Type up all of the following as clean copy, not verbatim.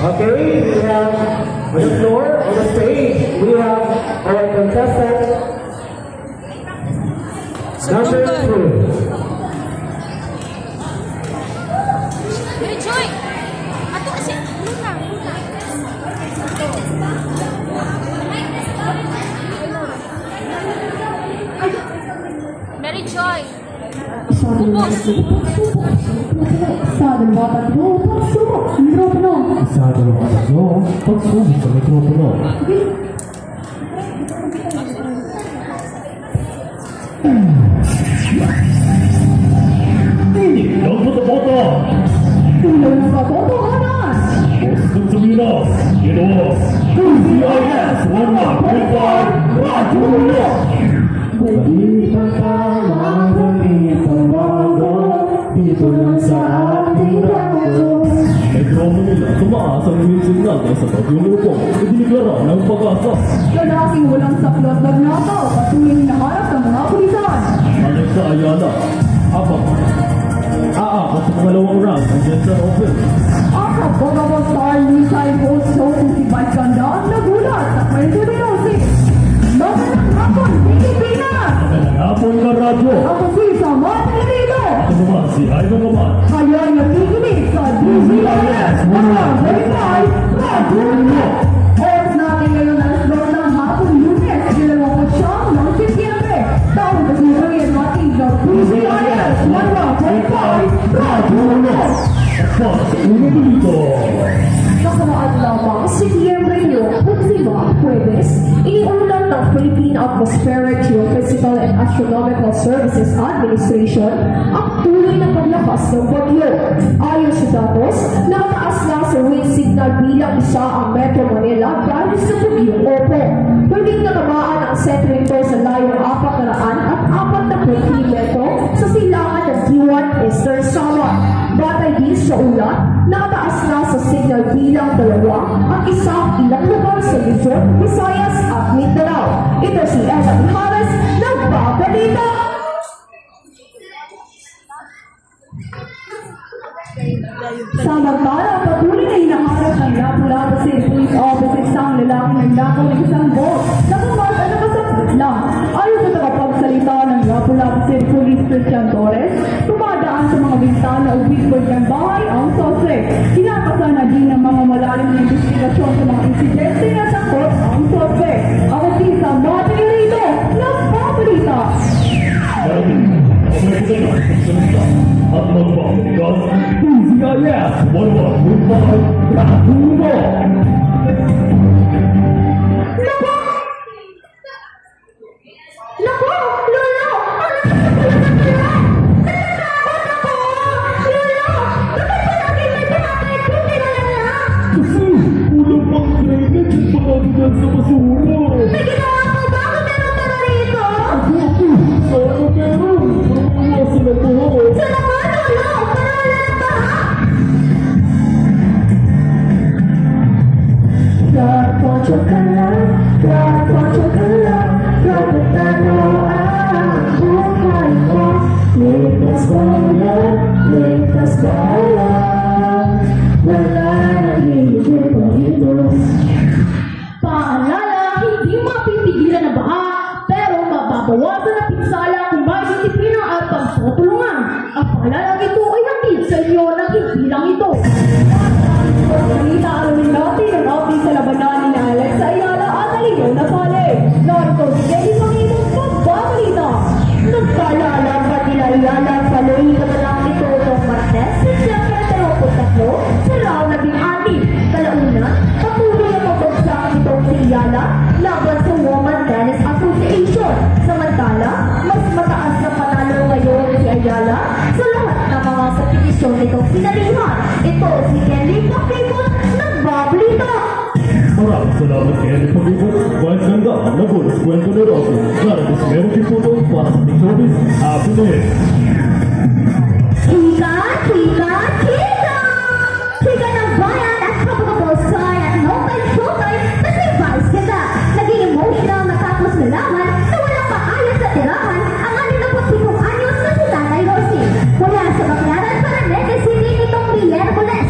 Okay, we have on the floor, on the stage, we have our contestant number 2. Joy! Ato kasi, muna. Mary Joy! Bubos! Sa dalawa tatlo, pagsubok sa mikropono. Sa dalawa tatlo, pagsubok sa mikropono. Ilang boto-boto! Ilang katotohanan! Boston Sabino, PCIS 1.5 Radyo! Balita ka mga balitang bago, dito lang sa ating radyo. Mikropono nila tumaas ang inyong signal dahil sa bagyong upong idiniglara ng pag-asa. Lalaking walang saklot na gnataw, patuloy hinaharap ng mga pulisan. Alexa Ayala, abang. Aabot sa pangalawang round ng Jensen Open. Ang kapagawang star missile host show si Vice Ganda ang nagulat sa kwento ni Rosie. Magandang hapon, Pilipinas! Magandang hapon ka, radyo! Ako si Samat Enrido! Ito naman si Ivan naman. Kaya nakikinig sa DCIS 1.5 Radyo Nyo! Oras natin ngayon alas 2 ng hapon Lunes, 29 ng Setyembre. Taong kasiro yan natin ng DCIS 1.5 Radyo Nyo! Para sa unang dito. Nakaraan lamang, Setyembre 5, Huwebes, iniulat ng Philippine Atmospheric, Geophysical and Astronomical Services Administration ang tuloy na paglakas ng bagyo. Ayon sa datos, nakataas na sa wind signal bilang isa ang Metro Manila dahil sa bagyong Opo. Pwedeng natamaan ang sentro ito sa layong 440 kilometro sa silangan ng Diwan, Eastern Samar. Batay din sa ulat, nakataas na sa signal bilang 2 ang isang ilang lugar sa Luzon, Visayas at Mindanao. Ito si Ella Mijares, nagbabalita! Samantala, patuloy na hinaharap ng Lapu-Lapu City Police Office isang lalaking nagnakaw ng isang boat na kumasa na kasabot lang. Ayon sa tagapagsalita ng Lapu-Lapu City Police Christian Torres, tumadaan sa mga bintana o billboard ng bahay ang suspect. Kinakasana din ng mga malalim na investigasyon sa mga insidente na sakot ang suspect. Ako si Samat Enrido, nagbabalita! At magbabalikan, PCIS 1.5 Radyo Nyo! Naku! Lolo! Ano sa pala? Natatakot ako! Lolo! Bakit pa natin may pinakit kung nilalala? Kasi ulang pang drainage at pagkagitan sa basura. May ginawa ko ba kung meron ka na rito? Sana meron! Iwasan na po! Sana ba, Lolo? Para wala ng baha? Rakoncho ka lang, rakoncho ka lang, rapatano ang buhay ko. Ligtas ba yan? Wala nang hihigit pa dito. Paalala, hindi mapipigilan na baha, pero mababawasan na pinsala kung may disiplina at pagtutulungan. Ang paalalang ito ay hatid sa inyo ng hindi lang ito. Balita alamin natin ang update sa labanan ni Alexa Ayala at Alino Napale. Narito si Jenny Panginoon pagbabalita. Nagpaalala ba nila Ayala at Paloy katalang ito itong Martes, Setyembre 23, sa Rao na Bing-Ati. Kalaunan, patuloy ang pagbagsakan itong si Ayala laban sa Women Tennis Association. Samantala, mas mataas na panalo ngayon si Ayala sa lahat ng mga subdivision nitong pinalihan. Ito si Kelly Pakibot, nagbabalita! Maraming salamat kay Henry Pagibot, Vice Ganda, nagulat sa kwento ni Rosie. Narabis meron din po ito para sa ating showbiz. Happy New Year! Chika! Chika ng bayan at kapag-posay at no-time-showtime na si Vice Ganda. Naging emotional matapos nalaman na walang maayos sa tirahan ang 67 anyos na si Tatay Rosie. Mula sa Baclaran, Paranete City nitong Miyerkules.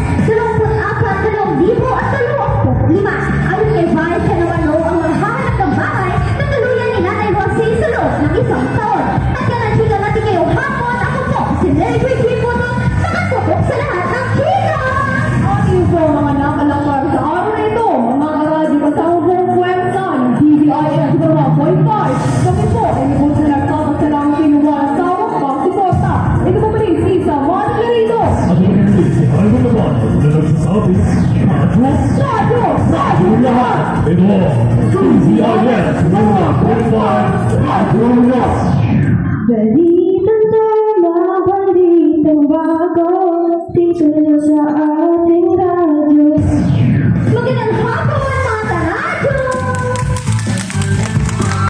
Balitang tama, balitang bago, dito na sa